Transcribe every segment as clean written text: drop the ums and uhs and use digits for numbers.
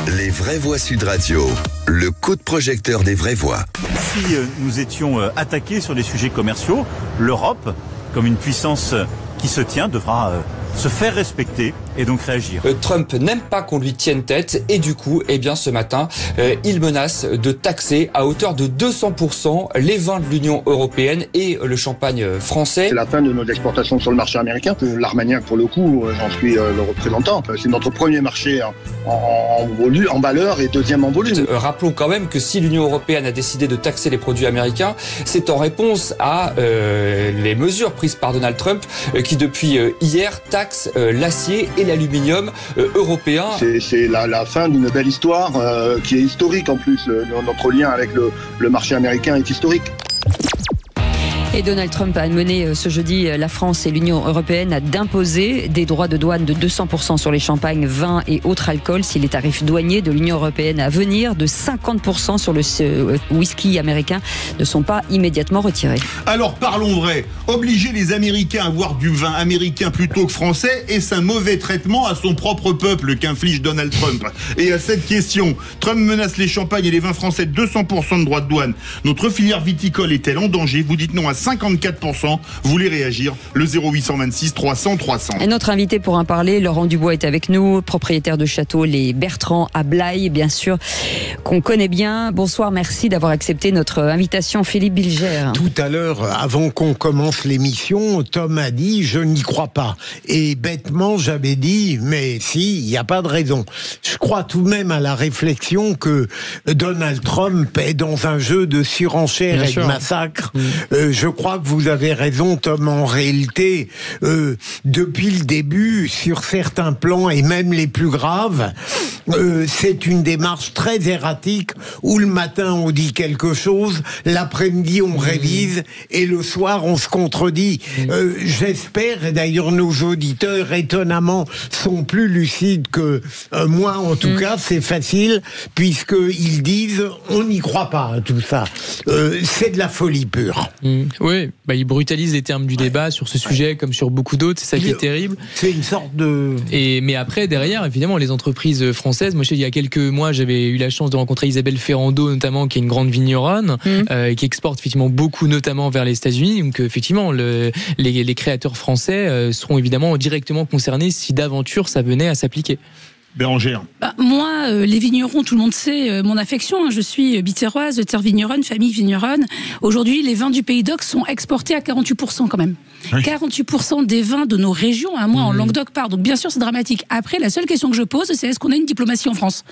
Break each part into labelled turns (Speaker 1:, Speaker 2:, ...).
Speaker 1: Les vraies voix Sud Radio, le coup de projecteur des vraies voix.
Speaker 2: Si nous étions attaqués sur des sujets commerciaux, l'Europe, comme une puissance qui se tient, devra se faire respecter et donc réagir.
Speaker 3: Trump n'aime pas qu'on lui tienne tête et du coup, ce matin, il menace de taxer à hauteur de 200% les vins de l'Union européenne et le champagne français.
Speaker 4: C'est la fin de nos exportations sur le marché américain. L'Armagnac, pour le coup, j'en suis le représentant. C'est notre premier marché en valeur et deuxième en volume.
Speaker 3: Rappelons quand même que si l'Union européenne a décidé de taxer les produits américains, c'est en réponse à les mesures prises par Donald Trump qui depuis hier taxe l'acier et l'aluminium européen.
Speaker 4: C'est la fin d'une belle histoire qui est historique en plus. Notre lien avec le marché américain est historique.
Speaker 5: Et Donald Trump a mené ce jeudi la France et l'Union européenne à d'imposer des droits de douane de 200% sur les champagnes, vins et autres alcools si les tarifs douaniers de l'Union européenne à venir de 50% sur le whisky américain ne sont pas immédiatement retirés.
Speaker 6: Alors parlons vrai, obliger les Américains à boire du vin américain plutôt que français, est-ce un mauvais traitement à son propre peuple qu'inflige Donald Trump? Et à cette question, Trump menace les champagnes et les vins français de 200% de droits de douane. Notre filière viticole est-elle en danger? Vous dites non à 54%, vous voulez réagir, le 0826 300 300.
Speaker 5: Et notre invité pour en parler, Laurent Dubois est avec nous, propriétaire de château Les Bertrands à Blaye, bien sûr, qu'on connaît bien. Bonsoir, merci d'avoir accepté notre invitation, Philippe Bilger.
Speaker 7: Tout à l'heure, avant qu'on commence l'émission, Tom a dit « je n'y crois pas ». Et bêtement, j'avais dit « mais si, il n'y a pas de raison ». Je crois tout de même à la réflexion que Donald Trump est dans un jeu de surenchère et de massacre. Je crois que vous avez raison, Tom. En réalité, depuis le début, sur certains plans, et même les plus graves, c'est une démarche très erratique où le matin on dit quelque chose, l'après-midi on révise et le soir on se contredit. J'espère, et d'ailleurs nos auditeurs étonnamment sont plus lucides que moi, en tout cas c'est facile, puisqu'ils disent on n'y croit pas à tout ça. C'est de la folie pure.
Speaker 8: Oui, il brutalise les termes du débat sur ce sujet comme sur beaucoup d'autres, c'est ça qui est terrible.
Speaker 7: C'est une sorte de...
Speaker 8: Mais après, derrière, évidemment, les entreprises françaises, moi je sais, il y a quelques mois, j'avais eu la chance de rencontrer Isabelle Ferrando, notamment, qui est une grande vigneronne, qui exporte effectivement beaucoup, notamment vers les États-Unis. Donc effectivement, les créateurs français seront évidemment directement concernés si d'aventure ça venait à s'appliquer.
Speaker 6: Bérangère.
Speaker 9: Moi, les vignerons, tout le monde sait mon affection. Je suis bitéroise, de terre vigneronne, famille vigneronne. Aujourd'hui, les vins du Pays d'Oc sont exportés à 48% quand même. Oui. 48% des vins de nos régions, à moi en Languedoc part. Donc bien sûr, c'est dramatique. Après, la seule question que je pose, c'est est-ce qu'on a une diplomatie en France?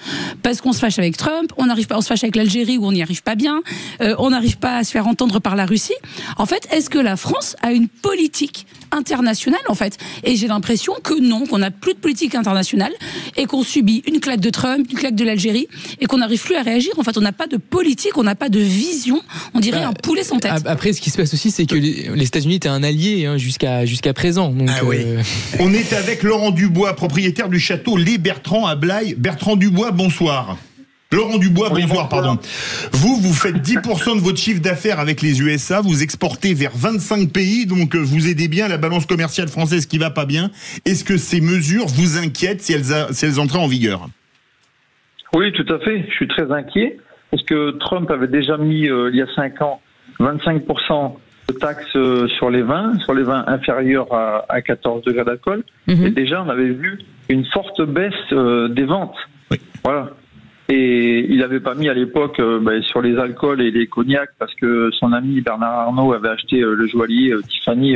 Speaker 9: Parce qu'on se fâche avec Trump, on se fâche avec l'Algérie où on n'y arrive pas bien, on n'arrive pas à se faire entendre par la Russie. En fait, est-ce que la France a une politique internationale en fait? Et j'ai l'impression que non, qu'on n'a plus de politique internationale et qu'on subit une claque de Trump, une claque de l'Algérie et qu'on n'arrive plus à réagir. En fait, on n'a pas de politique, on n'a pas de vision. On dirait un poulet sans tête.
Speaker 8: Après, ce qui se passe aussi, c'est que les États-Unis étaient un allié jusqu'à présent. Donc,
Speaker 6: On est avec Laurent Dubois, propriétaire du château Les Bertrands à Blaye. Bertrand Dubois, bonsoir. Laurent Dubois, bonsoir, pardon. Vous faites 10% de votre chiffre d'affaires avec les USA, vous exportez vers 25 pays, donc vous aidez bien la balance commerciale française qui va pas bien. Est-ce que ces mesures vous inquiètent si elles entraient en vigueur?
Speaker 10: Oui, tout à fait. Je suis très inquiet, parce que Trump avait déjà mis, il y a 5 ans, 25% de taxes sur les vins inférieurs à 14 degrés d'alcool. Et déjà, on avait vu une forte baisse des ventes. Oui. Voilà. Et il n'avait pas mis à l'époque sur les alcools et les cognacs parce que son ami Bernard Arnault avait acheté le joaillier Tiffany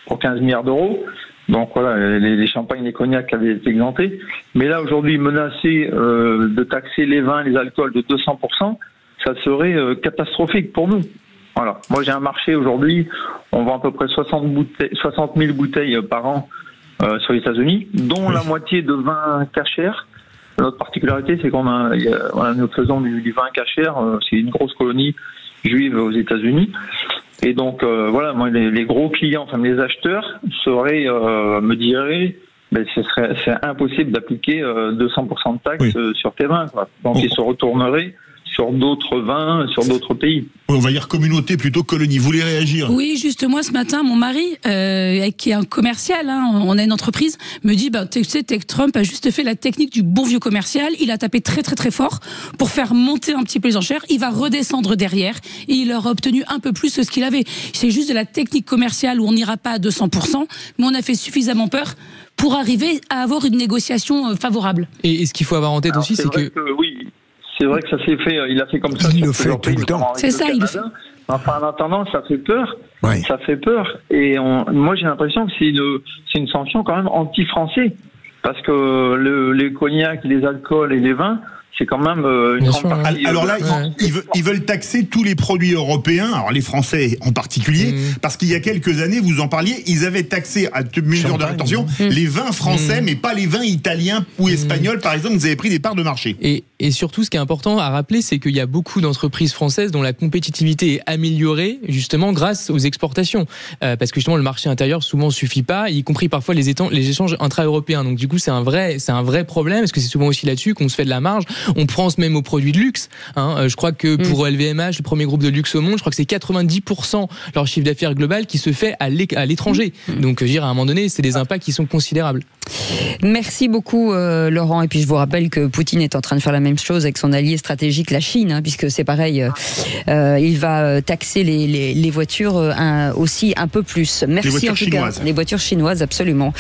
Speaker 10: pour 15 milliards d'euros. Donc voilà, les champagnes, les cognacs avaient été exemptés. Mais là, aujourd'hui, menacer de taxer les vins, les alcools de 200%, ça serait catastrophique pour nous. Voilà. Moi, j'ai un marché aujourd'hui, on vend à peu près 60 000 bouteilles par an sur les États-Unis, dont la moitié de vin cachère. Notre particularité, c'est nous faisons du vin cachère. C'est une grosse colonie juive aux États-Unis. Et donc, moi, les gros clients, enfin les acheteurs, me diraient, c'est impossible d'appliquer 200% de taxes sur tes vins. Quoi. Donc, ils se retourneraient sur d'autres vins, sur d'autres pays.
Speaker 6: On va dire communauté plutôt que colonie. Vous voulez réagir?
Speaker 9: Oui, juste moi ce matin, mon mari, qui est un commercial, on a une entreprise, me dit, tu sais, Trump a juste fait la technique du bon vieux commercial. Il a tapé très très très fort pour faire monter un petit peu les enchères. Il va redescendre derrière et il aura obtenu un peu plus que ce qu'il avait. C'est juste de la technique commerciale où on n'ira pas à 200%, mais on a fait suffisamment peur pour arriver à avoir une négociation favorable.
Speaker 8: Et ce qu'il faut avoir en tête aussi, c'est que...
Speaker 10: Oui, c'est vrai que ça s'est fait, il a fait comme ça.
Speaker 7: Il le fait tout le temps.
Speaker 9: C'est ça, il le fait.
Speaker 10: Enfin, en attendant, ça fait peur.
Speaker 7: Ouais.
Speaker 10: Ça fait peur. Et moi, j'ai l'impression que c'est une sanction quand même anti-français. Parce que les cognacs, les alcools et les vins, c'est quand même une grande partie.
Speaker 6: Alors là, ils veulent taxer tous les produits européens, alors les Français en particulier, parce qu'il y a quelques années, vous en parliez, ils avaient taxé, à mesure d'attention, les vins français, mais pas les vins italiens ou espagnols, par exemple, vous avez pris des parts de marché.
Speaker 8: Et surtout, ce qui est important à rappeler, c'est qu'il y a beaucoup d'entreprises françaises dont la compétitivité est améliorée, justement, grâce aux exportations. Parce que justement, le marché intérieur, souvent, suffit pas, y compris parfois les échanges intra-européens. Donc, du coup, c'est un vrai problème, parce que c'est souvent aussi là-dessus qu'on se fait de la marge. On pense même aux produits de luxe. Je crois que pour LVMH, le premier groupe de luxe au monde, je crois que c'est 90% leur chiffre d'affaires global qui se fait à l'étranger. Donc, je veux dire, à un moment donné, c'est des impacts qui sont considérables.
Speaker 5: Merci beaucoup, Laurent. Et puis, je vous rappelle que Poutine est en train de faire la même chose avec son allié stratégique, la Chine, puisque c'est pareil, il va taxer les voitures aussi un peu plus. Merci,
Speaker 6: les voitures chinoises.
Speaker 5: Les voitures chinoises, absolument.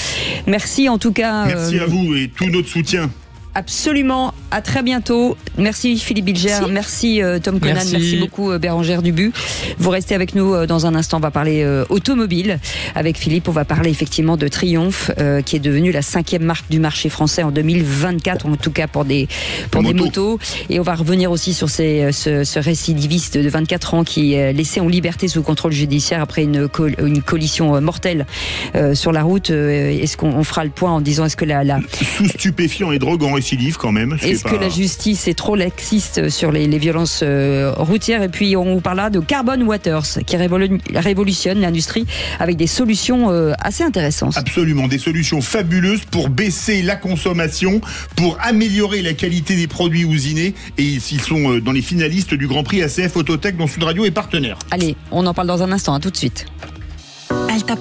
Speaker 5: Merci en tout cas.
Speaker 6: Merci à vous et tout notre soutien.
Speaker 5: Absolument, à très bientôt. Merci Philippe Bilger, merci Tom Conan, merci beaucoup Bérangère Dubu. Vous restez avec nous dans un instant, on va parler automobile. Avec Philippe, on va parler effectivement de Triumph, qui est devenue la 5e marque du marché français en 2024, en tout cas pour des motos. Et on va revenir aussi sur ce récidiviste de 24 ans qui est laissé en liberté sous contrôle judiciaire après une collision mortelle sur la route. Est-ce qu'on fera le point en disant est-ce que
Speaker 6: sous stupéfiants et drogue en récidive quand même.
Speaker 5: Est-ce que la justice est trop laxiste sur les violences routières? Et puis on vous parlera de Carbon Waters qui révolutionne l'industrie avec des solutions assez intéressantes.
Speaker 6: Absolument, des solutions fabuleuses pour baisser la consommation, pour améliorer la qualité des produits usinés, et ils sont dans les finalistes du Grand Prix ACF Autotech dont Sud Radio est partenaire.
Speaker 5: Allez, on en parle dans un instant, à tout de suite.
Speaker 11: Alta